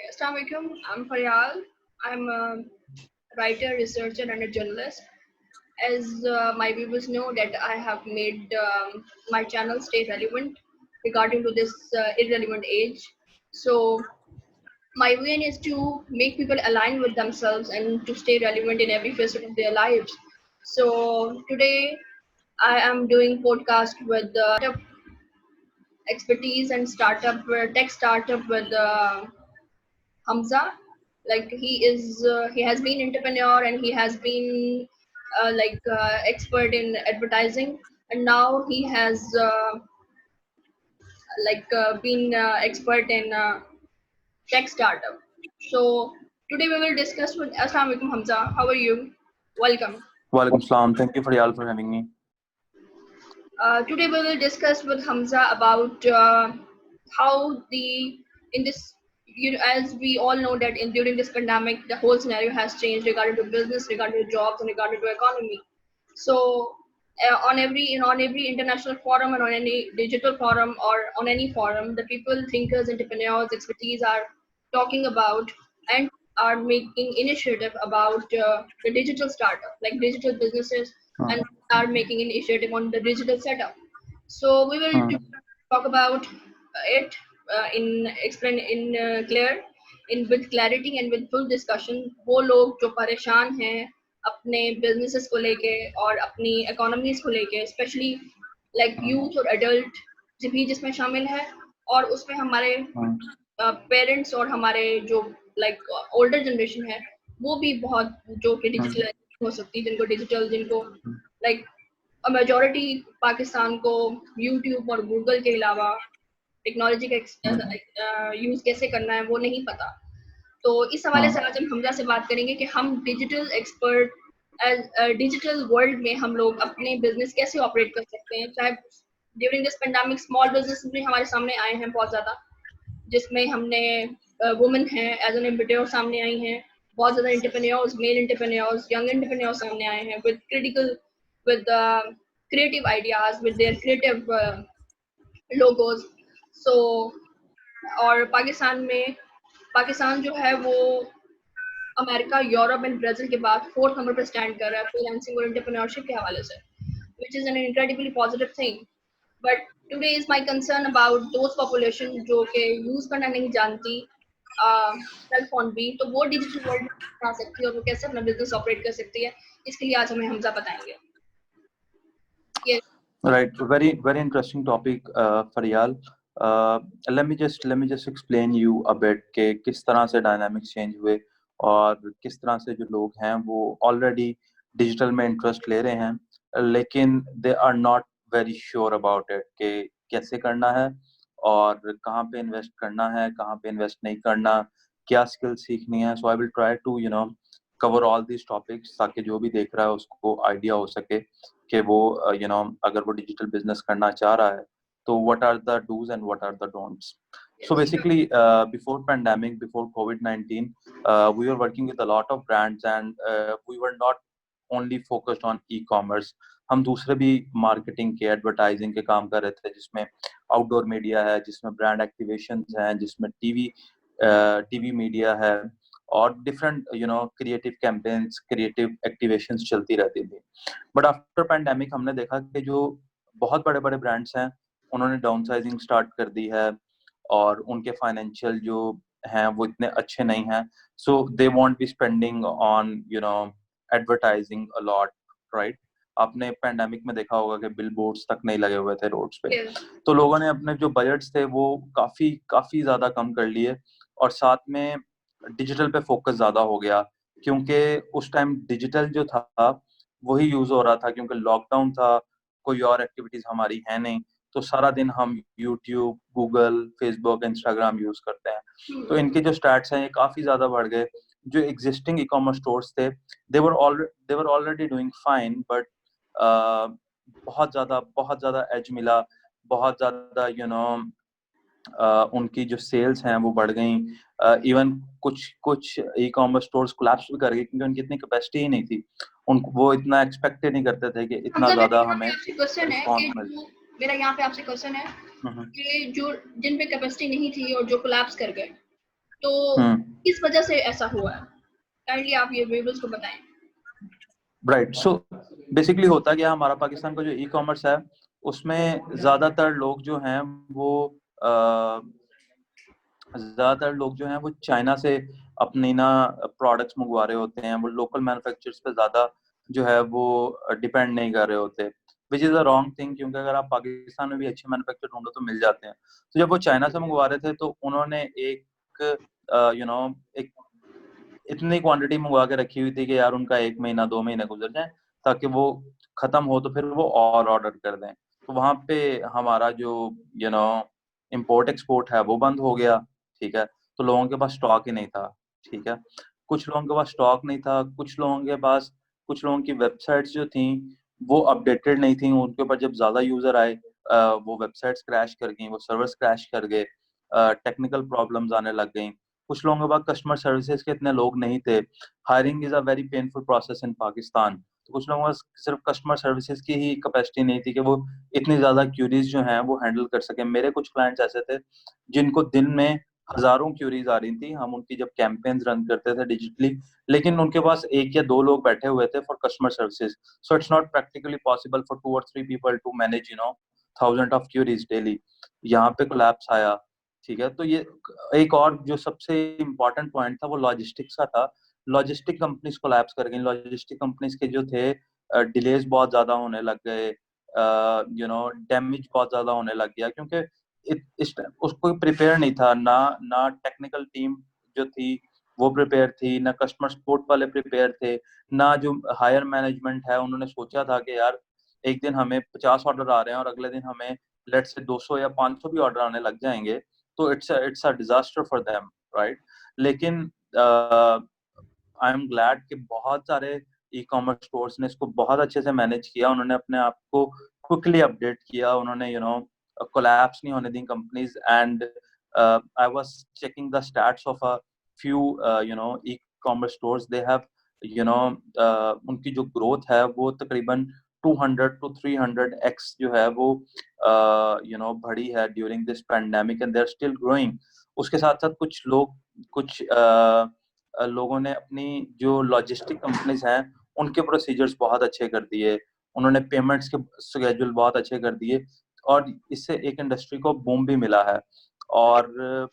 Assalamu alaikum. I'm Faryal. I'm a writer, researcher, and a journalist. As my viewers know, that I have made my channel stay relevant regarding to this irrelevant age. So my aim is to make people align with themselves and to stay relevant in every facet of their lives. So today I am doing podcast with expertise and startup tech startup with Hamza. Like he has been entrepreneur and he has been expert in advertising, and now he has been expert in tech startup. So today we will discuss with Assalamu alaikum Hamza. How are you? Welcome. Walaikum salam. Thank you, Faryal, for having me. Today we will discuss with Hamza about how the in this as we all know that during this pandemic the whole scenario has changed regarding to business, regarding to jobs, and regarding to economy. So on every international forum and on any digital forum or on any forum, the people, thinkers, entrepreneurs, expertise are talking about and are making initiative about the digital startup, like digital businesses, and are making initiative on the digital setup. So we will talk about it in explain in clear in with clarity and with full discussion. वो लोग जो परेशान हैं अपने businesses को लेके और अपनी economies को लेके, especially like youth और adult भी जिसमें शामिल है, और उसमें हमारे पेरेंट्स और हमारे जो like older generation है, वो भी बहुत जो कि डिजिटल हो सकती है, जिनको like मेजोरिटी पाकिस्तान को यूट्यूब और गूगल के अलावा टेक्नोलॉजी का यूज कैसे करना है वो नहीं पता. तो इस हवाले से आज हम हमजा से बात करेंगे कि हम डिजिटल एक्सपर्ट डिजिटल वर्ल्ड में हम लोग अपने बिजनेस कैसे ऑपरेट कर सकते हैं. चाहे during this pandemic small business भी हमारे सामने आए हैं बहुत ज़्यादा, जिसमें हमने वुमेन हैं एज एन एम्प्लॉयर सामने आई हैं, बहुत ज़्यादा entrepreneurs, male entrepreneurs, young entrepreneurs सामने आए हैं with creative ideas, with their creative logos. So और पाकिस्तान जो है वो अमेरिका, यूरोप एंड ब्राजील के बाद 4th नंबर पर स्टैंड कर रहा है फ्रीलांसिंग और एंटरप्रेन्योरशिप के हवाले से, which is an incredibly positive thing. But today is my concern about those population जो कि यूज करना नहीं जानती सेल फोन भी, तो वो डिजिटल वर्ल्ड में आ सकती है और वो कैसे अपना बिजनेस ऑपरेट कर सकती है. इसके लिए आज हमें हमजा बताएंगे. Yes. Right, very interesting topic, Faryal. Let me just explain you a bit कि किस तरह से dynamics change हुए और किस तरह से जो लोग हैं वो already digital में interest ले रहे हैं, लेकिन they are not very sure about it कि कैसे करना है और कहाँ पे invest करना है, कहाँ पे invest नहीं करना, क्या skills सीखनी है. So I will try to cover all these topics ताकि जो भी देख रहा है उसको idea हो सके कि वो अगर वो डिजिटल बिजनेस करना चाह रहा है तो what are the do's and what are the don'ts. So basically before pandemic, before COVID-19, we were working with a lot of brands and we were not only focused on e-commerce. हम दूसरे भी marketing के, advertising के काम कर रहे थे, जिसमें आउटडोर मीडिया है, जिसमें ब्रांड एक्टिवेशंस हैं, जिसमें टीवी मीडिया है और डिफरेंट क्रिएटिव कैंपेन्स, क्रिएटिव एक्टिवेशंस चलती रहती थी. बट आफ्टर पैंडेमिक हमने देखा कि जो बहुत बड़े बड़े ब्रांड्स हैं उन्होंने डाउनसाइजिंग स्टार्ट कर दी है और उनके फाइनेंशियल जो हैं वो इतने अच्छे नहीं हैं. So they want be spending on advertising a lot, right. आपने पैंडेमिक में देखा होगा कि बिलबोर्ड्स तक नहीं लगे हुए थे रोड्स पे. तो लोगों ने अपने जो बजट्स थे वो काफी ज्यादा कम कर लिए और साथ में डिजिटल पे फोकस ज्यादा हो गया, क्योंकि उस टाइम डिजिटल जो था वही यूज हो रहा था, क्योंकि लॉकडाउन था, कोई और एक्टिविटीज हमारी है नहीं, तो सारा दिन हम YouTube, Google, Facebook, Instagram use करते हैं. तो इनके जो स्टैट्स हैं ये काफी ज्यादा बढ़ गए. जो एग्जिस्टिंग ई-कॉमर्स स्टोर्स थे they were already doing fine, but बहुत ज्यादा एज मिला, बहुत ज्यादा उनकी जो सेल्स हैं वो बढ़ गई. इवन कुछ ई-कॉमर्स स्टोर्स कोलैप्स भी कर गए क्योंकि उनकी इतनी कैपेसिटी ही नहीं थी. वो इतना एक्सपेक्ट नहीं करते थे कि इतना ज्यादा हमें रिस्पांस मिले. मेरा यहाँ पे आपसे क्वेश्चन है कि जो जिन पे कैपेसिटी नहीं थी और जो कोलैप्स कर गए, तो हम्म किस वजह से ऐसा हुआ है? काइंडली आप ये व्यूअर्स को बताएं। राइट। सो बेसिकली होता क्या, हमारा पाकिस्तान का जो ई कॉमर्स है उसमें ज्यादातर लोग जो हैं वो ज्यादातर लोग जो हैं वो चाइना से अपनी ना प्रोडक्ट्स मंगवा रहे होते हैं। वो लोकल मैन्युफैक्चरर्स पे ज्यादा जो है वो डिपेंड नहीं कर रहे होते, which is a wrong thing, क्योंकि अगर आप पाकिस्तान में भी अच्छे मैन्युफैक्चर ढूंढो तो मिल जाते हैं। तो जब वो चाइना से मंगवा रहे थे तो उन्होंने एक यू नो एक इतनी क्वांटिटी मंगवा के रखी हुई थी कि यार उनका 1 महीना 2 महीने गुजर जाए, ताकि वो खत्म हो तो फिर वो और ऑर्डर कर दें। तो वहां पे हमारा जो यू नो इम्पोर्ट एक्सपोर्ट है वो बंद हो गया। ठीक है, तो लोगों के पास स्टॉक ही नहीं था। ठीक है, कुछ लोगों के पास स्टॉक नहीं था, कुछ लोगों के पास, कुछ लोगों की वेबसाइट्स जो थी वो अपडेटेड नहीं थी। उनके ऊपर जब ज्यादा यूजर आए वो वेबसाइट्स क्रैश कर गई, वो सर्वर्स क्रैश कर गए, टेक्निकल प्रॉब्लम्स आने लग गई। कुछ लोगों के पास कस्टमर सर्विसेज के इतने लोग नहीं थे। Hiring is a very painful process in Pakistan. तो कुछ लोगों के पास सिर्फ कस्टमर सर्विसेज की ही कैपेसिटी नहीं थी कि वो इतनी ज्यादा क्यूरीज जो हैं वो हैंडल कर सके। मेरे कुछ क्लाइंट्स ऐसे थे जिनको दिन में हजारों क्यूरीज आ रही थी। हम उनकी जब कैंपेन्स रन करते थे डिजिटली, लेकिन उनके पास एक या दो लोग बैठे हुए थे for customer services. So it's not practically possible for 2 or 3 people to manage thousand of queries daily. यहाँ पे कोलैप्स आया। ठीक है, तो ये एक और जो सबसे इम्पोर्टेंट पॉइंट था वो लॉजिस्टिक्स का था। लॉजिस्टिक कंपनीज कोलैप्स कर गई। लॉजिस्टिक कंपनीज के जो थे डिलेज बहुत ज्यादा होने लग गए, डैमेज बहुत ज्यादा होने लग गया, क्योंकि इस उसको प्रिपेयर नहीं था ना। ना टेक्निकल टीम जो थी वो प्रिपेयर थी, ना कस्टमर सपोर्ट वाले प्रिपेयर थे, ना जो हायर मैनेजमेंट है उन्होंने सोचा था कि यार एक दिन हमें 50 ऑर्डर आ रहे हैं और अगले दिन हमें लेट से 200 या 500 भी ऑर्डर आने लग जाएंगे, तो it's a disaster for them, right. लेकिन आई एम ग्लैड कि बहुत सारे ई कॉमर्स स्टोर्स ने इसको बहुत अच्छे से मैनेज किया। उन्होंने अपने आप को क्विकली अपडेट किया, उन्होंने कोलैप्स नहीं होने दी companies. And I was checking the stats of a few e-commerce stores, they have उनकी जो ग्रोथ है वो तकरीबन 200 to 300x जो है वो बढ़ी है during this pandemic, and they are still growing. उसके साथ साथ कुछ लोगों ने अपनी जो लॉजिस्टिक कंपनीज हैं उनके प्रोसीजर्स बहुत अच्छे कर दिए, उन्होंने पेमेंट्स के स्केड्यूल बहुत अच्छे कर दिए, और इससे एक इंडस्ट्री को बूम भी मिला है। और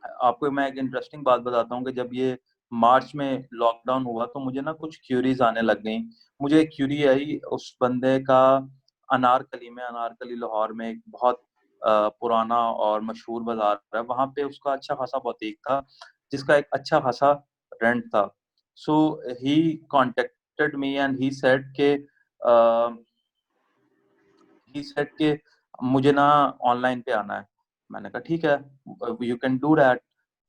आपको मैं एक इंटरेस्टिंग बात बताता हूँ कि जब ये मार्च में लॉकडाउन हुआ तो मुझे ना कुछ क्यूरीज आने लग गई। मुझे एक क्यूरी आई उस बंदे का, अनारकली लाहौर में एक बहुत पुराना और मशहूर बाजार है, वहां पे उसका अच्छा खासा बुटीक था जिसका एक अच्छा खासा रेंट था। So he contacted me and he said कि मुझे ना ऑनलाइन पे आना है। मैंने कहा ठीक है, यू कैन डू दैट।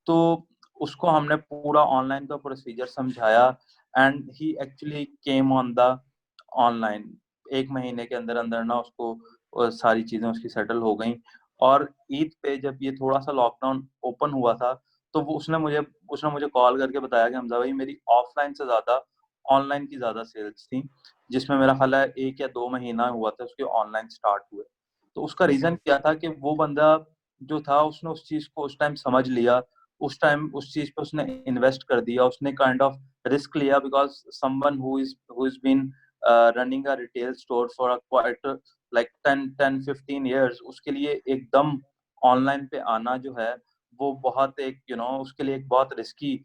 तो उसको हमने पूरा ऑनलाइन का प्रोसीजर समझाया, and he actually came on the online. 1 महीने के अंदर अंदर ना उसको सारी चीजें उसकी सेटल हो गई। और ईद पे जब ये थोड़ा सा लॉकडाउन ओपन हुआ था तो वो उसने मुझे कॉल करके बताया कि हमजा भाई मेरी ऑफलाइन से ज्यादा ऑनलाइन की ज्यादा सेल्स थी, जिसमें मेरा ख्याल है 1 या 2 महीना हुआ था उसके ऑनलाइन स्टार्ट हुए। तो उसका रीजन क्या था कि वो बंदा जो था उसने उस चीज को उस टाइम समझ लिया, उस टाइम उस चीज पे उसने इन्वेस्ट कर दिया, उसने काइंड ऑफ रिस्क लिया, because someone who is been running a retail store for a quite like 10 15 years, उसके लिए एकदम ऑनलाइन पे आना जो है वो बहुत एक उसके लिए एक बहुत रिस्की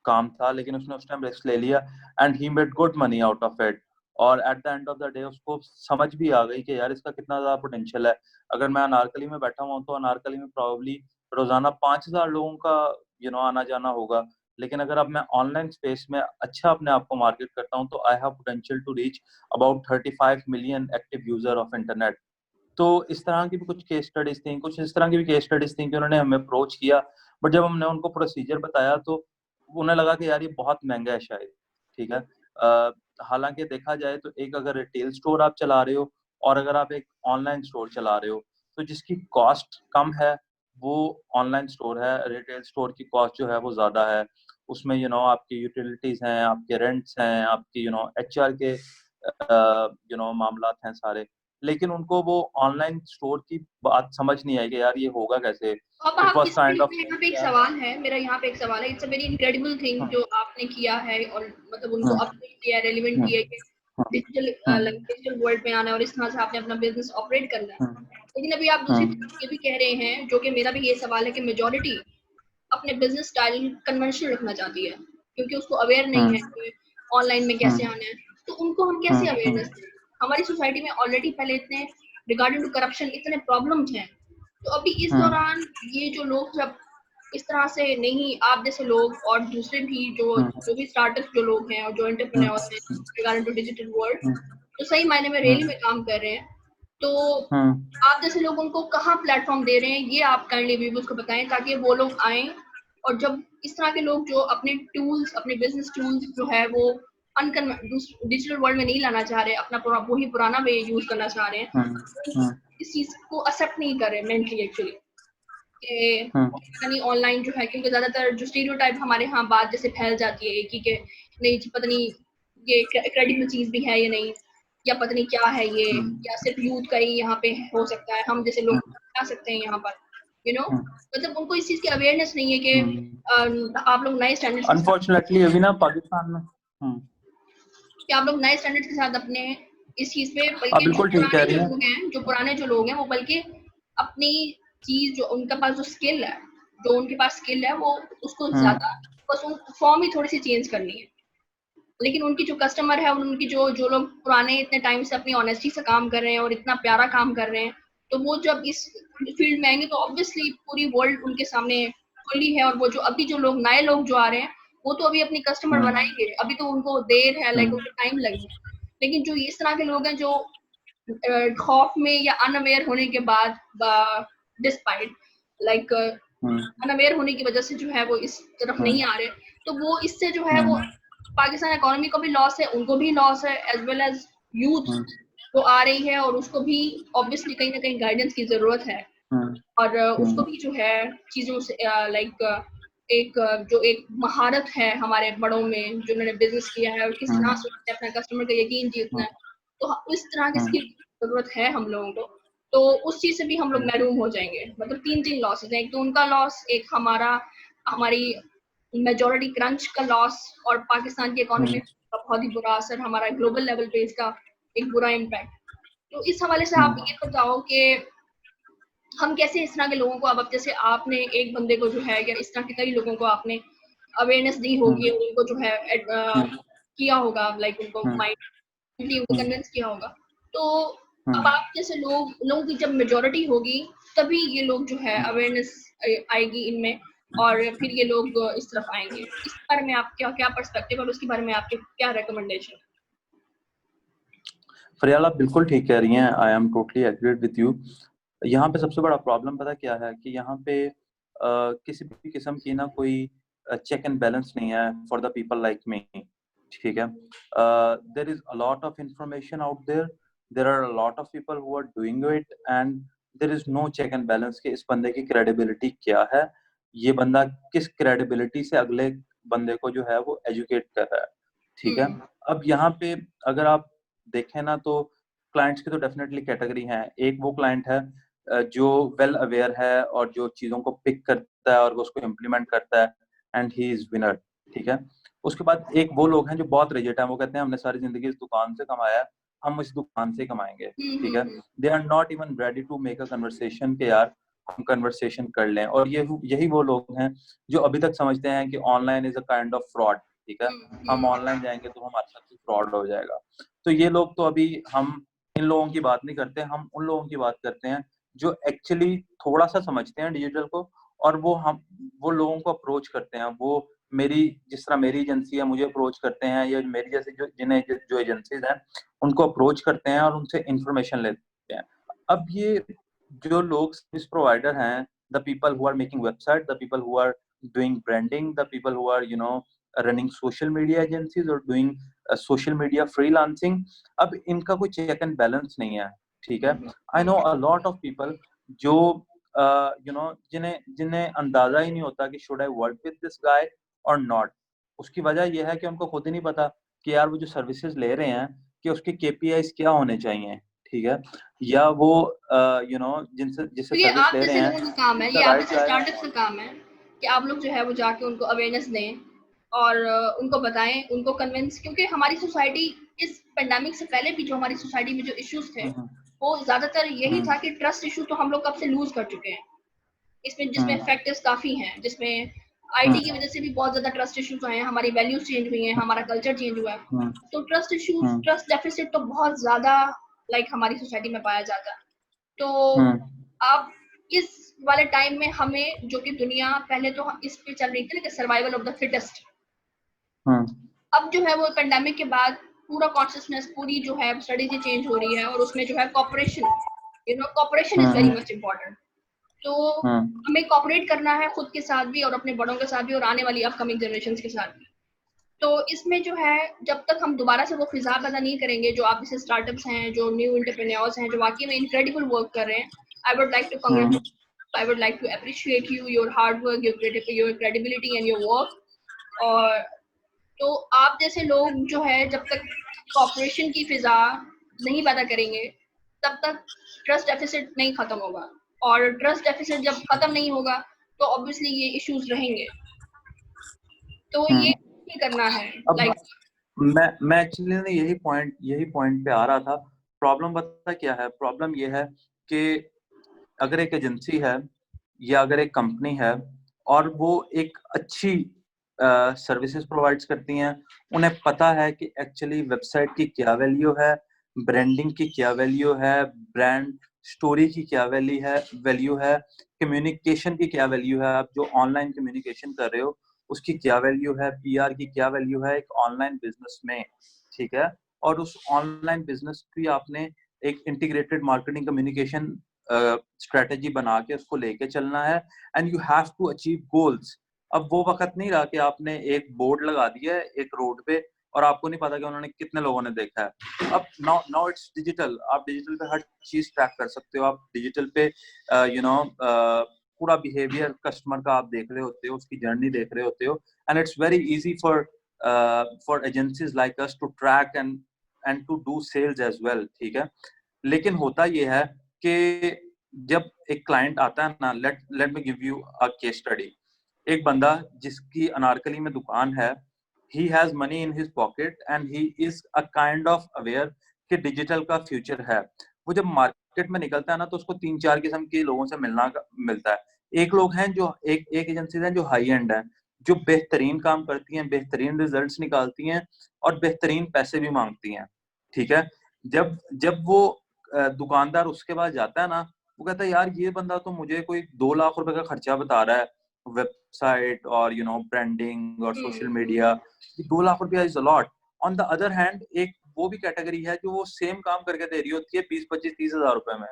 काम था, लेकिन उसने उस टाइम रिस्क ले लिया and he made good money out of it. और at the end of the day उसको समझ भी आ गई कि यार इसका कितना ज्यादा पोटेंशियल है। अगर मैं अनारकली में बैठा हुआ हूँ तो अनारकली में प्रॉब्ली रोजाना 5,000 लोगों का आना जाना होगा, लेकिन अगर अब मैं ऑनलाइन स्पेस में अच्छा अपने आप को मार्केट करता हूँ तो I have potential to reach about 35 million active user of internet. तो इस तरह की भी कुछ केस स्टडीज थी, कुछ इस तरह की भी केस स्टडीज थी कि उन्होंने हमें अप्रोच किया, बट जब हमने उनको प्रोसीजर बताया तो उन्हें लगा कि यार ये बहुत महंगा है शायद। ठीक है, हालांकि देखा जाए तो एक अगर रिटेल स्टोर आप चला रहे हो और अगर आप एक ऑनलाइन स्टोर चला रहे हो तो जिसकी कॉस्ट कम है वो ऑनलाइन स्टोर है। रिटेल स्टोर की कॉस्ट जो है वो ज्यादा है। उसमें आपकी यूटिलिटीज हैं, आपके रेंट्स हैं, आपकी एचआर के मामलात हैं सारे। लेकिन उनको वो ऑनलाइन स्टोर की बात समझ नहीं आई कि यार ये होगा कैसे। अब इट आप वाज काइंड ऑफ यहाँ पे एक सवाल है मेरा, यहाँ पे एक सवाल है, it's a very incredible thing जो आपने किया है, और मतलब उनको अपडेट किया है, रेलिवेंट किया है कि डिजिटल वर्ल्ड में आना है और इस तरह से आपने अपना बिजनेस ऑपरेट करना है। लेकिन अभी आप दूसरी तरफ ये भी कह रहे हैं, जो कि मेरा भी ये सवाल है, कि मेजॉरिटी अपने बिजनेस स्टाइल कन्वेंशनल रखना चाहती है क्योंकि उसको अवेयर नहीं है कि ऑनलाइन में कैसे आना है। तो उनको हम कैसे अवेयरनेस दें? हमारी सोसाइटी में ऑलरेडी पहले इतने रिगार्डिंग टू करप्शन इतने प्रॉब्लम्स हैं, तो अभी इस दौरान ये जो लोग जब इस तरह से नहीं, आप जैसे लोग और दूसरे भी जो भी स्टार्टअप जो लोग हैं और जो एंटरप्रेन्योर्स हैं रिगार्डिंग टू डिजिटल वर्ल्ड, तो सही मायने में रेल में काम कर रहे हैं, तो आप जैसे लोग उनको कहाँ प्लेटफॉर्म दे रहे हैं, ये आप काइंडली व्यूअर्स को बताएं ताकि वो लोग आएं। और जब इस तरह के लोग जो अपने टूल्स, अपने बिजनेस टूल्स जो है वो डिजिटल वर्ल्ड में नहीं लाना चाह रहे, अपना वही पुराना वे यूज करना चाह रहे हैं, इस चीज को एक्सेप्ट नहीं कर रहे मेंटली एक्चुअली, पता नहीं ऑनलाइन जो है, क्योंकि ज्यादातर जो स्टीरियोटाइप हमारे यहाँ बात जैसे फैल जाती है कि नहीं पता नहीं ये क्रेडिबल चीज भी है या नहीं, या पता नहीं क्या है ये, या सिर्फ यूथ का ही यहाँ पे हो सकता है, हम जैसे लोग आ सकते हैं यहाँ पर, मतलब उनको इस चीज की अवेयरनेस नहीं है कि आप लोग नए स्टैंडर्ड्स के साथ, अनफॉर्चुनेटली अभी ना पाकिस्तान में कि आप लोग नए स्टैंडर्ड्स के साथ अपने इस चीज पे, आप बल्कि बिल्कुल ठीक कह रही हैं। जो पुराने जो लोग हैं वो बल्कि अपनी चीज जो उनके पास जो स्किल है, वो उसको ज्यादा बस उन फॉर्म ही थोड़ी सी चेंज करनी है। लेकिन उनकी जो कस्टमर है, उनकी जो जो लोग पुराने इतने टाइम से अपनी ऑनेस्टी से काम कर रहे हैं और इतना प्यारा काम कर रहे हैं, तो वो जब इस फील्ड में आएंगे तो ऑब्वियसली पूरी वर्ल्ड उनके सामने खुली है। और वो जो अभी जो लोग नए लोग जो आ रहे हैं वो तो अभी अपनी कस्टमर बनाएंगे, अभी तो उनको देर है, लाइक उनको टाइम लगेगा। लेकिन जो इस तरह के लोग हैं जो खौफ में या अनअवेयर होने के बाद, डिस्पाइट लाइक अनअवेयर होने की वजह से जो है वो इस तरफ नहीं आ रहे, तो वो इससे जो है वो पाकिस्तान इकोनॉमी को भी लॉस है, उनको भी लॉस है, एज वेल एज यूथ वो आ रही है और उसको भी ऑब्वियसली कहीं ना कहीं गाइडेंस की जरूरत है। और उसको भी जो है चीजों से लाइक जो एक महारत है हमारे बड़ों में जिन्होंने बिजनेस किया है और किस तरह से अपना कस्टमर का यकीन जीतना है, तो इस तरह की स्किल की जरूरत है हम लोगों को। तो उस चीज से भी हम लोग महरूम हो जाएंगे। मतलब तीन लॉसेस हैं, एक तो उनका लॉस, एक हमारी मेजॉरिटी क्रंच का लॉस, और पाकिस्तान की इकोनॉमी का बहुत ही बुरा असर, हमारा ग्लोबल लेवल पे इसका एक बुरा इम्पैक्ट। तो इस हवाले से आप ये बताओ कि हम कैसे इस तरह के लोगों को, अब जैसे आपने एक बंदे को जो है या इस तरह के कई लोगों को आपने अवेयरनेस दी होगी और उनको जो है किया होगा, लाइक उनको माइंड उनको कन्विंस किया होगा, तो अब आप जैसे लोगों की जब मेजॉरिटी होगी तभी ये लोग जो है अवेयरनेस आएगी इनमें, और फिर ये लोग इस तरफ आएंगे। इस बारे में आप क्या पर्सपेक्टिव और उसके बारे में आपके क्या रिकमेंडेशन? फरियाल आप बिल्कुल ठीक कह रही हैं, I am totally agreed with you. यहाँ पे सबसे बड़ा प्रॉब्लम पता क्या है कि यहाँ पे किसी भी किस्म की ना कोई चेक एंड बैलेंस नहीं है for the people like me, ठीक है। There is a lot of information out there, there are a lot of people who are doing it and there is no check and balance कि इस बंदे की credibility क्या है, ये बंदा किस क्रेडिबिलिटी से अगले बंदे को जो है वो एजुकेट कर रहा है, ठीक है। अब यहाँ पे अगर आप देखें ना तो क्लाइंट्स की तो डेफिनेटली कैटेगरी हैं। एक वो क्लाइंट है जो वेल अवेयर है और जो चीज़ों को पिक करता है और उसको इम्प्लीमेंट करता है एंड ही इज विनर, ठीक है। उसके बाद एक वो लोग हैं जो बहुत रिजिड हैं, वो कहते हैं हमने सारी जिंदगी इस दुकान से कमाया है, हम इस दुकान से कमाएंगे, ठीक है। They are not even ready to make a conversation के यार हम कन्वर्सेशन कर लें। और यही वो लोग हैं जो अभी तक समझते हैं कि online is a kind of fraud, ठीक है, हम ऑनलाइन जाएंगे तो हमारे साथ फ्रॉड हो जाएगा। तो ये लोग तो अभी हम इन लोगों की बात नहीं करते, हम उन लोगों की बात करते हैं जो एक्चुअली थोड़ा सा समझते हैं डिजिटल को, और वो लोगों को अप्रोच करते हैं। वो जिस तरह मेरी एजेंसी है मुझे अप्रोच करते हैं, या मेरी जैसे जो एजेंसीज हैं उनको अप्रोच करते हैं और उनसे इंफॉर्मेशन लेते हैं। अब ये जो लोग सर्विस प्रोवाइडर हैं, the people who are making website, the people who are doing branding, the people who are running social media agencies और डूइंग सोशल मीडिया फ्रीलांसिंग, अब इनका कोई चेक एंड बैलेंस नहीं है, ठीक है। I know a lot of people जो जिन्हें जिन्हें अंदाजा ही नहीं होता कि should I work with this guy और नॉट। उसकी वजह यह है कि उनको खुद ही नहीं पता कि यार वो जो सर्विसेज ले रहे हैं कि उसके केपीआईज क्या होने चाहिए, ठीक है, या वो जिनसे जिससे तो ये सर्विस आप ले रहे जैसे हैं, लोगों का काम है, उनका ये आप राइट जैसे जाएगा। स्टार्टअप्स का काम है कि आप लोग जो है वो जाके उनको अवेयरनेस दें और उनको बताएं, उनको कन्विंस, क्योंकि हमारी सोसाइटी इस पेंडेमिक से पहले भी जो हमारी सोसाइटी में जो इश्यूज थे हम्म वो ज्यादातर यही हम्म था कि ट्रस्ट इशू तो हम लोग कब से लूज कर चुके हैं। इसमें जिसमें हम्म फैक्टर्स काफी हैं, जिसमें हम्म आईटी की वजह से भी बहुत ज्यादा ट्रस्ट इश्यूज आए हैं, हमारी वैल्यूज चेंज हुई हैं, हमारा कल्चर चेंज हुआ है। हम्म तो ट्रस्ट इश्यूज, हम्म ट्रस्ट डेफिसिट तो बहुत ज्यादा हमारी सोसाइटी में पाया जाता है। तो हम्म आप इस वाले टाइम में हमें, जो कि दुनिया पहले तो इस पे चल रही थी ना कि सर्वाइवल ऑफ द फिटेस्ट, हम्म अब जो है वो पेंडेमिक के बाद पूरा कॉन्शियसनेस, पूरी जो है स्ट्रेटेजी चेंज हो रही है और उसमें जो है cooperation, cooperation is very hmm much important. तो हम्म हमें कॉपरेट करना है खुद के साथ भी और अपने बड़ों के साथ भी और आने वाली अपकमिंग जनरेशन के साथ भी। तो इसमें जो है जब तक हम दोबारा से वो फिजा पैदा नहीं करेंगे, जो आप जैसे स्टार्टअप्स हैं, जो न्यू एंटरप्रेन्योर्स हैं, जो वाकई में इनक्रेडिबल वर्क कर रहे हैं, I would like to hmm congratulate, I would like to appreciate you, your hard work, your credibility and your work. और तो आप जैसे लोग जो है जब तक कॉपरेशन की फिजा नहीं पैदा करेंगे तब तक ट्रस्ट डेफिसिट नहीं खत्म होगा, और ट्रस्ट डेफिसिट जब खत्म नहीं होगा तो ऑब्वियसली ये इश्यूज रहेंगे। तो ये हम्म। नहीं करना है अब लाइक। मैं एक्चुअली ना यही पॉइंट पे आ रहा था। प्रॉब्लम पता क्या है? प्रॉब्लम ये है कि अगर एक एजेंसी है या अगर एक कंपनी है और वो एक अच्छी सर्विसेज प्रोवाइड्स करती हैं, उन्हें पता है कि एक्चुअली वेबसाइट की क्या वैल्यू है, ब्रांडिंग की क्या वैल्यू है, ब्रांड स्टोरी की क्या वैल्यू है, कम्युनिकेशन की क्या वैल्यू है, आप जो ऑनलाइन कम्युनिकेशन कर रहे हो उसकी क्या वैल्यू है, पीआर की क्या वैल्यू है एक ऑनलाइन बिजनेस में, ठीक है। और उस ऑनलाइन बिजनेस की आपने एक इंटीग्रेटेड मार्केटिंग कम्युनिकेशन स्ट्रेटेजी बना के उसको लेके चलना है, and you have to achieve goals. अब वो वक्त नहीं रहा कि आपने एक बोर्ड लगा दिया है एक रोड पे और आपको नहीं पता कि उन्होंने कितने लोगों ने देखा है। अब नाउ नाउ इट्स डिजिटल, आप डिजिटल पे हर चीज ट्रैक कर सकते हो, आप डिजिटल पे पूरा बिहेवियर कस्टमर का आप देख रहे होते हो, उसकी जर्नी देख रहे होते हो, and it's very easy for agencies like us to track and to do sales as well, ठीक है। लेकिन होता ये है कि जब एक क्लाइंट आता है ना, let let me give you a case study. एक बंदा जिसकी अनारकली में दुकान है, he has money in his pocket and he is a kind of aware कि डिजिटल का फ्यूचर है। वो जब मार्केट में निकलता है ना तो उसको 3-4 किस्म के लोगों से मिलता है। एक लोग हैं जो एक एजेंसी है जो हाई एंड है, जो बेहतरीन काम करती हैं, बेहतरीन रिजल्ट्स निकालती हैं और बेहतरीन पैसे भी मांगती हैं, ठीक है। जब जब वो दुकानदार उसके पास जाता है ना, वो कहता है यार ये बंदा तो मुझे कोई 2 लाख रुपए का खर्चा बता रहा है, वेबसाइट और ब्रांडिंग और सोशल मीडिया, 2 लाख रुपया is a lot. On the other hand एक वो भी कैटेगरी है जो वो सेम काम करके दे रही होती है 20-25-30 हजार रुपए में,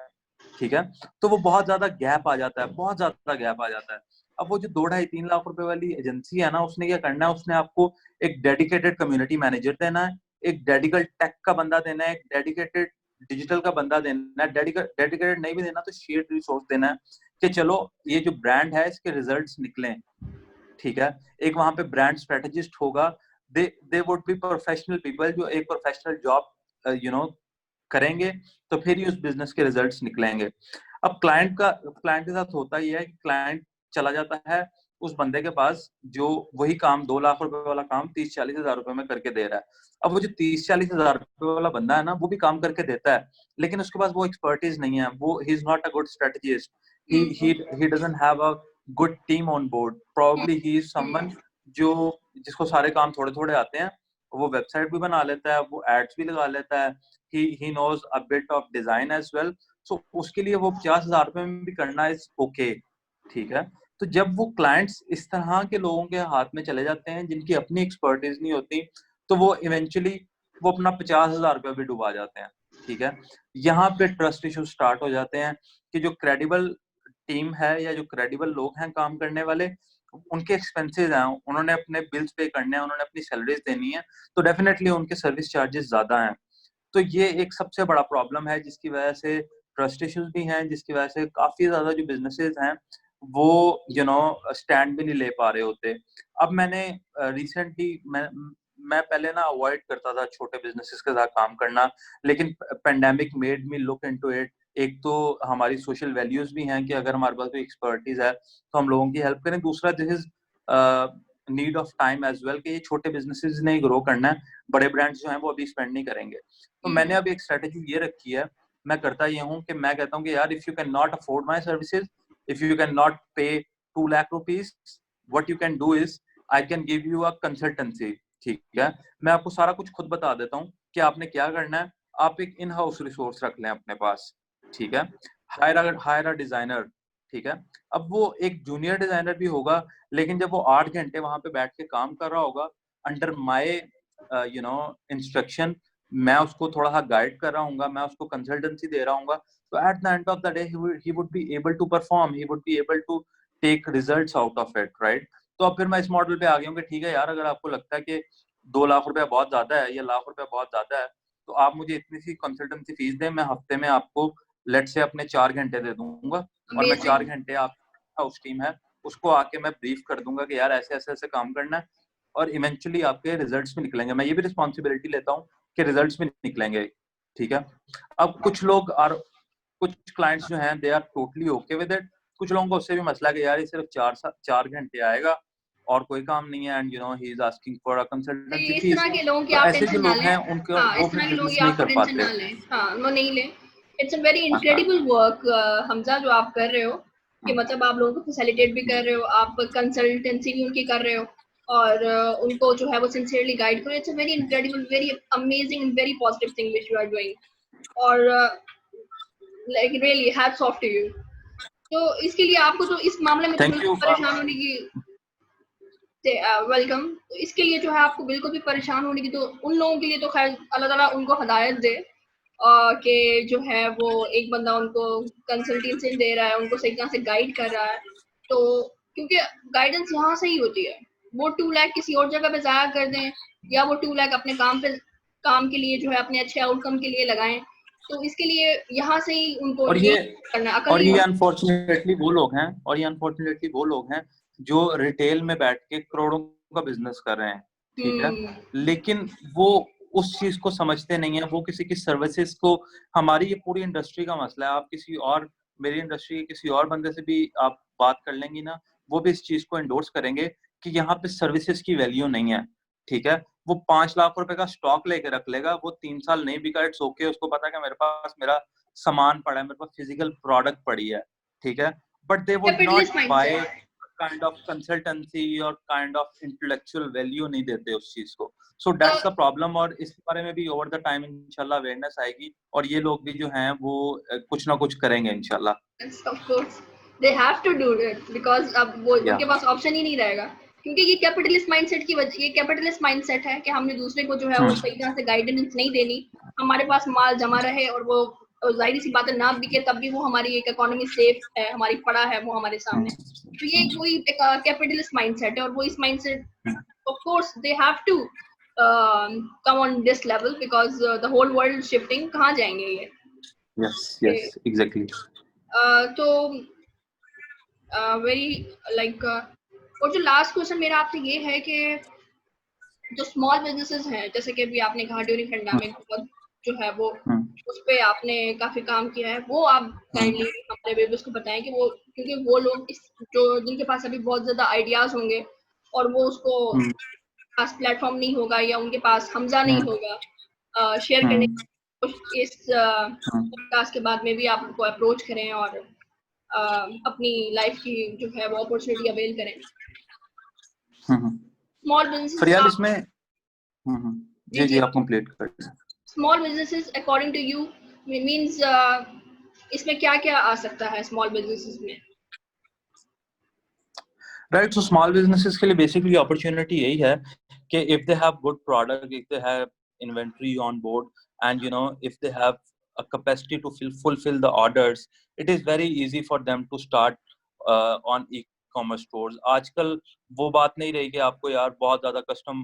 ठीक है। तो वो बहुत ज्यादा गैप आ जाता है, बहुत ज्यादा गैप आ जाता है। अब वो जो 2-2.5-3 लाख रुपए वाली एजेंसी है ना, उसने क्या करना है, उसने आपको एक डेडिकेटेड कम्युनिटी मैनेजर देना है, एक डेडिकल टेक का बंदा देना है, एक डेडिकेटेड डिजिटल का बंदा देना है, डेडिकेटेड नहीं भी देना तो शेयर्ड रिसोर्स देना है कि चलो ये जो ब्रांड है इसके रिजल्ट्स निकलें, ठीक है। एक वहां पे ब्रांड स्ट्रेटेजिस्ट होगा, they they would be professional people जो एक प्रोफेशनल जॉब करेंगे, तो फिर ही उस बिजनेस के रिजल्ट्स निकलेंगे। अब क्लाइंट के साथ होता ही है कि क्लाइंट चला जाता है उस बंदे के पास जो वही काम 2 लाख रुपए वाला काम 30-40 हजार रुपए में करके दे रहा है। अब वो जो 30-40 हजार रुपए वाला बंदा है ना, वो भी काम करके देता है, लेकिन उसके पास वो एक्सपर्टीज नहीं है, वो he is not a good strategist, he doesn't have a good team on board, probably he is someone जो जिसको सारे काम थोड़े थोड़े आते हैं, वो वेबसाइट भी बना लेता है, वो एड्स भी लगा लेता है, he knows a bit of design as well, so उसके लिए वो 50 हजार रुपए में भी करना इज ओके, ठीक है। तो जब वो क्लाइंट्स इस तरह के लोगों के हाथ में चले जाते हैं जिनकी अपनी एक्सपर्टीज नहीं होती, तो वो इवेंचुअली वो अपना 50 हजार रुपया भी डुबा जाते हैं, ठीक है। यहाँ पे ट्रस्ट इशू स्टार्ट हो जाते हैं कि जो क्रेडिबल टीम है या जो क्रेडिबल लोग हैं काम करने वाले, उनके एक्सपेंसेस हैं, उन्होंने अपने बिल्स पे करने हैं, उन्होंने अपनी सैलरीज देनी है, तो डेफिनेटली उनके सर्विस चार्जेस ज्यादा हैं। तो ये एक सबसे बड़ा प्रॉब्लम है जिसकी वजह से ट्रस्ट इश्यूज भी हैं, जिसकी वजह से काफी ज्यादा जो बिजनेसेस हैं वो स्टैंड भी नहीं ले पा रहे होते। अब मैंने रिसेंटली मैं पहले ना अवॉइड करता था छोटे बिजनेसेस के साथ काम करना, लेकिन pandemic made me look into it. एक तो हमारी सोशल वैल्यूज भी हैं कि अगर हमारे पास कोई एक्सपर्टीज है तो हम लोगों की हेल्प करें। दूसरा, this is need of time as well कि ये छोटे बिजनेसेस ने ग्रो करना है, बड़े ब्रांड्स जो हैं वो अभी स्पेंड नहीं करेंगे। तो मैंने अभी एक स्ट्रेटेजी ये रखी है, मैं करता ये हूँ कि मैं कहता हूँ कि यार, if you can not afford my services, if you can not पे 2 lakh rupees, what you can do is I can give you a consultancy. ठीक है, मैं आपको सारा कुछ खुद बता देता हूँ कि आपने क्या करना है। आप एक इन हाउस रिसोर्स रख लें अपने पास, ठीक है, हायर अ डिजाइनर, ठीक है। अब वो एक जूनियर डिजाइनर भी होगा, लेकिन जब वो 8 घंटे वहां पे बैठ के काम कर रहा होगा अंडर माय इंस्ट्रक्शन, मैं उसको थोड़ा सा गाइड कर रहा हूँ, मैं उसको कंसल्टेंसी दे रहा हूँ, तो at the end of the day he would be able to perform, he would be able to take results out of it, right. तो अब फिर मैं इस मॉडल पे आ गया हूँ कि ठीक है यार, अगर आपको लगता है कि 2 लाख रुपया बहुत ज्यादा है या लाख रुपया बहुत ज्यादा है, तो आप मुझे इतनी सी कंसल्टेंसी फीस दें, मैं हफ्ते में आपको लेट से अपने 4 घंटे दे दूंगा, और मैं अमेजिंग। 4 घंटे आप हाउस टीम है उसको आके मैं ब्रीफ कर दूंगा कि यार ऐसे ऐसे ऐसे काम करना है, और इवेंचुअली आपके रिजल्ट्स भी निकलेंगे। मैं ये भी रिस्पॉन्सिबिलिटी लेता हूँ कि रिजल्ट्स भी निकलेंगे, ठीक है। अब कुछ क्लाइंट्स जो हैं they are totally okay with it, कुछ लोगों को उससे भी मसला है कि यार ये सिर्फ 4 घंटे आएगा और कोई काम नहीं है, and he is asking for a consultancy नहीं, इस फीस। तरह के लोगों की तो आप ऐसे जो टेंशन ना लोग लें। हैं उनके हाँ, वो इस फिर तरह के लोगों बिजनेस की नहीं आप कर टेंशन पाते। ना लें। हाँ, वो नहीं लें। It's a very incredible work Hamza, जो आप कर रहे हो, कि मतलब आप लोगों को फैसिलिटेट भी कर रहे हो, आप कंसल्टेंसी भी उनकी कर रहे हो, और उनको जो है वो सिंसियरली गाइड करो। It's a very incredible, very amazing, very positive thing which you are doing. और like really hats off to you. तो इसके लिए आपको तो इस मामले में तो थैंक बिल्कुल यू। परेशान होने की वेलकम। तो इसके लिए जो है आपको बिल्कुल भी परेशान होने की, तो उन लोगों के लिए तो खैर अल्लाह ताला उनको हदायत दे कि जो है वो एक बंदा उनको कंसल्टेंसी दे रहा है, उनको सही तरह से गाइड कर रहा है। तो क्योंकि गाइडेंस यहाँ से ही होती है। वो 2 लाख किसी और जगह पे ज़ाया कर दें, या वो 2 लाख अपने काम के लिए जो है अपने अच्छे आउटकम के लिए लगाएं, तो इसके लिए यहाँ से ही उनको और यही ये करना, अकल नहीं होनी। अनफॉर्चुनेटली वो लोग हैं, जो रिटेल में बैठ के करोड़ों का बिजनेस कर रहे हैं, ठीक है, लेकिन वो उस चीज को समझते नहीं है, वो किसी की सर्विसेज को, हमारी ये पूरी इंडस्ट्री का मसला है। आप किसी और, मेरी इंडस्ट्री के किसी और बंदे से भी आप बात कर लेंगी ना, वो भी इस चीज को एंडोर्स करेंगे कि यहाँ पे सर्विसेज की वैल्यू नहीं है, ठीक है। वो 5 लाख रुपए का स्टॉक लेके रख लेगा, वो 3 साल नहीं बिका, इट्स ओके, उसको पता है कि मेरे पास मेरा सामान पड़ा है, मेरे पास फिजिकल प्रोडक्ट पड़ी है, ठीक है। But they would not capitalist by mindset. Kind of consultancy और काइंड ऑफ इंटेलेक्चुअल वैल्यू नहीं देते उस चीज को। सो दैट्स द प्रॉब्लम, और इस बारे में भी ओवर द टाइम इंशाल्लाह अवेयरनेस आएगी, और ये लोग भी जो हैं वो कुछ ना कुछ करेंगे इंशाल्लाह। Of course they have to do it, because अब वो या उनके पास ऑप्शन ही नहीं रहेगा। क्योंकि ये कैपिटलिस्ट माइंडसेट की वजह, ये कैपिटलिस्ट माइंडसेट है कि हमने दूसरे को जो है वो सही तरह से गाइडेंस नहीं देनी। हमारे पास माल जमा रहे और वो जाहिर सी बात है ना बिके, तब भी वो हमारी एक इकोनॉमी सेफ है, हमारी पड़ा है वो हमारे सामने। तो ये वही एक कैपिटलिस्ट माइंडसेट है, और वो इस mindset, of course they have to come on this level, because the whole world shifting, कहाँ जाएंगे ये। Yes yes exactly. तो वेरी लाइक, और जो लास्ट क्वेश्चन मेरा आपसे ये है कि जो स्मॉल बिजनेसेस हैं, जैसे कि अभी आपने कहा ड्यूरिंग पेंडेमिक बहुत जो है वो उस पे आपने काफी काम किया है, वो आप काइंडली हमारे व्यूअर्स को बताएं कि वो, क्योंकि वो लोग इस जो जिनके पास अभी बहुत ज्यादा आइडियाज होंगे और वो उसको पास प्लेटफॉर्म नहीं होगा, या उनके पास हमजा नहीं होगा शेयर करने, इस पॉडकास्ट के बाद में भी आप उनको अप्रोच करें और अपनी लाइफ की जो है वो अपॉर्चुनिटी अवेल करें। स्मॉल बिजनेसेस फरियाल आप, इसमें जी जी जी जी, आप कंप्लीट कर। Small businesses according to you means इसमें क्या क्या आ सकता है स्मॉल बिजनेसेस में? राइट, सो स्मॉल बिजनेसेस के लिए बेसिकली अपॉर्चुनिटी यही है कि if they have good product, if they have inventory on board, and if they have a capacity to fulfill the orders, it is very easy for them to start on e-commerce stores. आजकल वो बात नहीं रही कि आपको यार बहुत ज्यादा कस्टम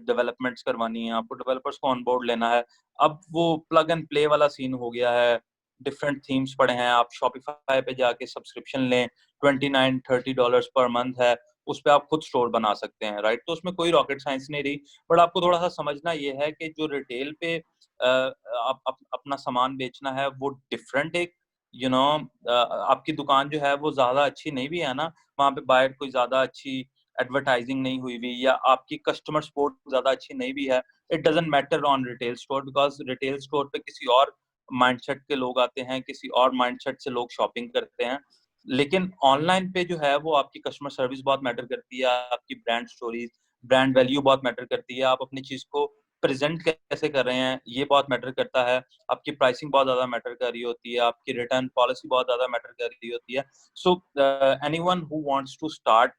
डेवलपमेंट्स करवानी है, आपको डेवलपर्स को ऑन बोर्ड लेना है। अब वो प्लग एंड प्ले वाला सीन हो गया है, डिफरेंट थीम्स पड़े हैं, आप शॉपिफाई पे जाके सब्सक्रिप्शन लें, $29-30 पर मंथ है, उस पर आप खुद स्टोर बना सकते हैं, राइट? तो उसमें कोई रॉकेट साइंस नहीं रही, बट आपको थोड़ा सा समझना ये है कि जो रिटेल पे आप अपना सामान बेचना है वो डिफरेंट एक आपकी दुकान जो है वो ज्यादा अच्छी नहीं भी है ना, वहाँ पे बाहर कोई ज्यादा अच्छी एडवर्टाइजिंग नहीं हुई भी, या आपकी कस्टमर सपोर्ट ज्यादा अच्छी नहीं भी है, it doesn't matter on retail store, because retail store पे किसी और माइंडसेट के लोग आते हैं, किसी और माइंडसेट से लोग शॉपिंग करते हैं। लेकिन ऑनलाइन पे जो है वो आपकी कस्टमर सर्विस बहुत मैटर करती है, आपकी ब्रांड स्टोरीज, ब्रांड वैल्यू बहुत मैटर करती है, आप अपनी चीज को प्रेजेंट कैसे कर रहे हैं ये बहुत मैटर करता है, आपकी प्राइसिंग बहुत ज्यादा मैटर कर रही होती है, आपकी रिटर्न पॉलिसी बहुत ज्यादा मैटर कर रही होती है। So anyone who wants to start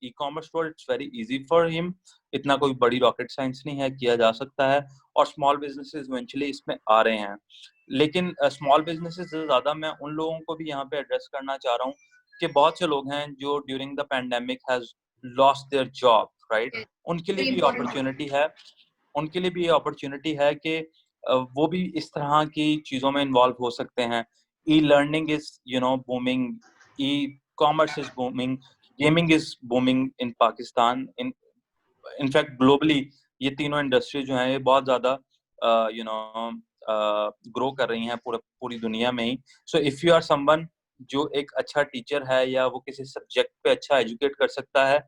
e commerce store, it's very easy for him, इतना कोई बड़ी रॉकेट साइंस नहीं है, किया जा सकता है, और स्मॉल बिजनेसेस इवेंचुअली इसमें आ रहे हैं। लेकिन स्मॉल बिजनेसेस से ज्यादा मैं उन लोगों को भी यहाँ पे एड्रेस करना चाह रहा हूँ कि बहुत से लोग हैं जो during the pandemic has lost their job, right? Yes, उनके लिए very भी important point. अपॉर्चुनिटी है, उनके लिए भी ये अपॉर्चुनिटी है कि वो भी इस तरह की चीजों में इन्वॉल्व हो सकते हैं। E learning is booming, e commerce is booming, gaming is booming in Pakistan, in in fact globally ये तीनों इंडस्ट्री जो है ये बहुत ज्यादा ग्रो कर रही हैं पूरी दुनिया में ही। So if you are someone जो एक अच्छा टीचर है या वो किसी सब्जेक्ट पे अच्छा एजुकेट कर सकता है,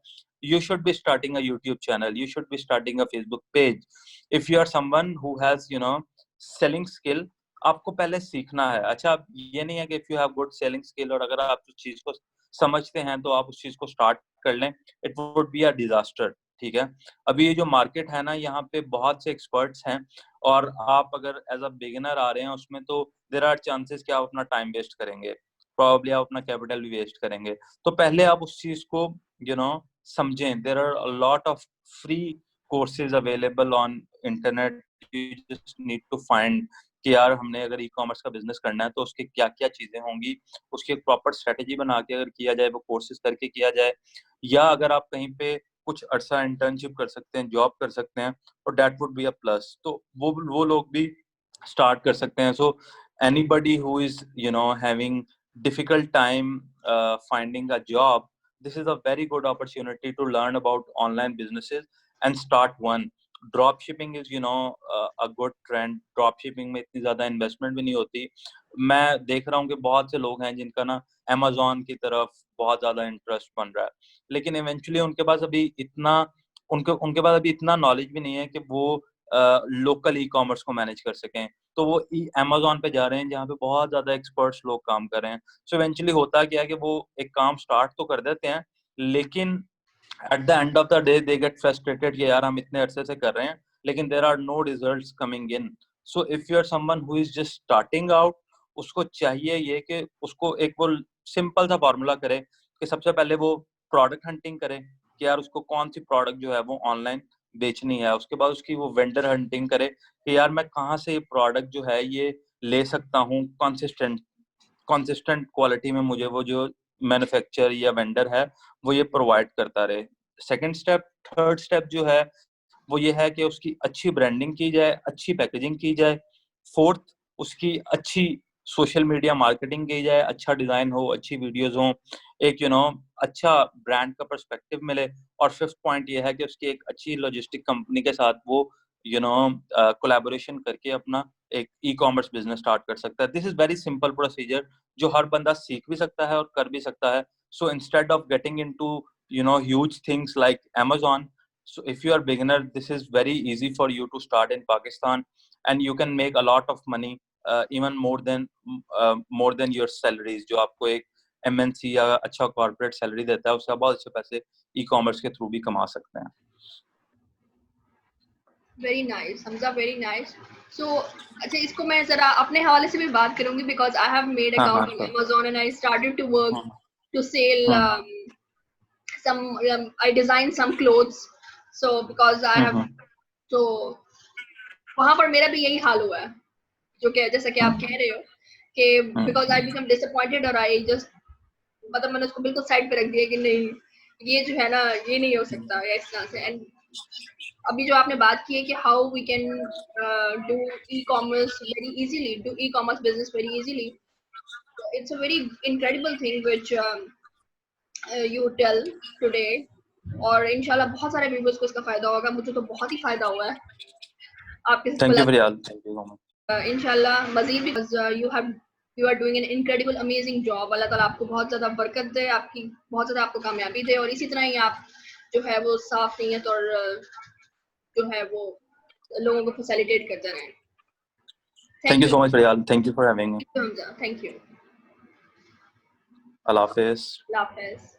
you should be starting a YouTube channel, you should be starting a Facebook page. If you are someone who has selling skill, आपको पहले सीखना है। अच्छा, ये नहीं है कि if you have good selling skill और अगर आप उस चीज को समझते हैं तो आप उस चीज को स्टार्ट कर लें, it would be a disaster, ठीक है? अभी ये जो मार्केट है ना, यहाँ पे बहुत से एक्सपर्ट्स हैं, और आप अगर एज अ बिगिनर आ रहे हैं उसमें, तो देयर आर चांसेस कि आप अपना टाइम वेस्ट करेंगे, प्रॉब्ली आप अपना कैपिटल भी वेस्ट करेंगे। तो पहले आप उस चीज को समझें। There are a lot of free courses available on internet, you just need to find कि यार हमने अगर ई कॉमर्स का बिजनेस करना है तो उसकी क्या क्या चीजें होंगी, उसकी एक प्रॉपर स्ट्रेटेजी बना के अगर किया जाए, वो कोर्सेज करके किया जाए, या अगर आप कहीं पे कुछ अर्सा इंटर्नशिप कर सकते हैं, जॉब कर सकते हैं, और that would be a plus, तो वो लोग भी स्टार्ट कर सकते हैं। So anybody who is having difficult time finding a job, this is a very good opportunity to learn about online businesses and start one. Drop shipping is a good trend. Drop shipping में इतनी ज्यादा investment भी नहीं होती। मैं देख रहा हूँ कि बहुत से लोग हैं जिनका ना Amazon की तरफ बहुत ज्यादा इंटरेस्ट बन रहा है, लेकिन इवेंचुअली उनके पास अभी इतना उनके उनके पास अभी इतना नॉलेज भी नहीं है कि वो लोकल ई कॉमर्स को मैनेज कर सकें, तो वो Amazon पे जा रहे हैं जहाँ पे बहुत ज्यादा एक्सपर्ट्स लोग काम कर रहे हैं। सो इवेंचुअली होता क्या है कि वो एक काम स्टार्ट तो कर देते हैं, लेकिन eight the end of the day they get frustrated कि यार हम इतने अरसे से कर रहे हैं लेकिन there are no results coming in. So if you are someone who is just starting out, उसको चाहिए ये कि उसको एक वो सिंपल सा फॉर्मूला करे कि सबसे पहले वो प्रोडक्ट हंटिंग करे कि यार उसको कौन सी प्रोडक्ट जो है वो ऑनलाइन बेचनी है। उसके बाद उसकी वो वेंडर हंटिंग करे कि यार मैं कहाँ से ये प्रोडक्ट जो है ये ले सकता हूँ, कंसिस्टेंट क्वालिटी में मुझे वो जो मैन्युफैक्चर या वेंडर है वो ये प्रोवाइड करता रहे। सेकंड स्टेप, थर्ड स्टेप जो है वो ये है कि उसकी अच्छी ब्रांडिंग की जाए, अच्छी पैकेजिंग की जाए। फोर्थ, उसकी अच्छी सोशल मीडिया मार्केटिंग की जाए, अच्छा डिजाइन हो, अच्छी वीडियोस हो, एक अच्छा ब्रांड का पर्सपेक्टिव मिले। और फिफ्थ पॉइंट ये है कि उसकी एक अच्छी लॉजिस्टिक कंपनी के साथ वो कोलैबोरेशन करके अपना एक ई कॉमर्स बिजनेस स्टार्ट कर सकता है। This is very simple procedure जो हर बंदा सीख भी सकता है और कर भी सकता है। So instead of getting into huge things like Amazon, so if you are beginner, this is very easy for you to start in Pakistan, and you can make a lot of money, even more than your salaries जो आपको एक MNC या अच्छा corporate salary देता है, उससे बहुत अच्छे पैसे ई कॉमर्स के थ्रू भी कमा सकते हैं। Very nice, Hamza, very nice. So, अच्छा इसको मैं जरा अपने हवाले से भी बात करूंगी because I have made हाँ हाँ account on sir. Amazon and I started to work hmm to sell hmm some I designed some clothes. So because I have hmm so वहां पर मेरा भी यही हाल हुआ है जो कि जैसा कि आप हम्म कह रहे हो कि because I become disappointed और I just मतलब मैंने उसको बिल्कुल साइड पे रख दिया कि नहीं ये जो है ना ये नहीं हो सकता है इस तरह से। एंड अभी जो आपने बात की है कि how we can do e commerce very easily, do e commerce business very easily, it's a very incredible thing which you tell today, और इंशाल्लाह बहुत सारे व्यूवर्स को इसका फायदा होगा. मुझे तो बहुत ही फायदा हुआ है आपके thank you Fariyal, thank you so much. इंशाल्लाह मजीद भी you are doing an incredible amazing job. अल्लाह ताला आपको बहुत ज़्यादा बरकत दे, आपकी बहुत ज़्यादा आपको कामयाबी दे, और इसी तरह ही आप जो है वो साफ नीयत और जो है वो लोगों को फैसिलिटेट करते रहें. Thank you so much Faryal, thank you for having me. Thank you. अल्लाह हाफिज़. अल्लाह हाफिज़.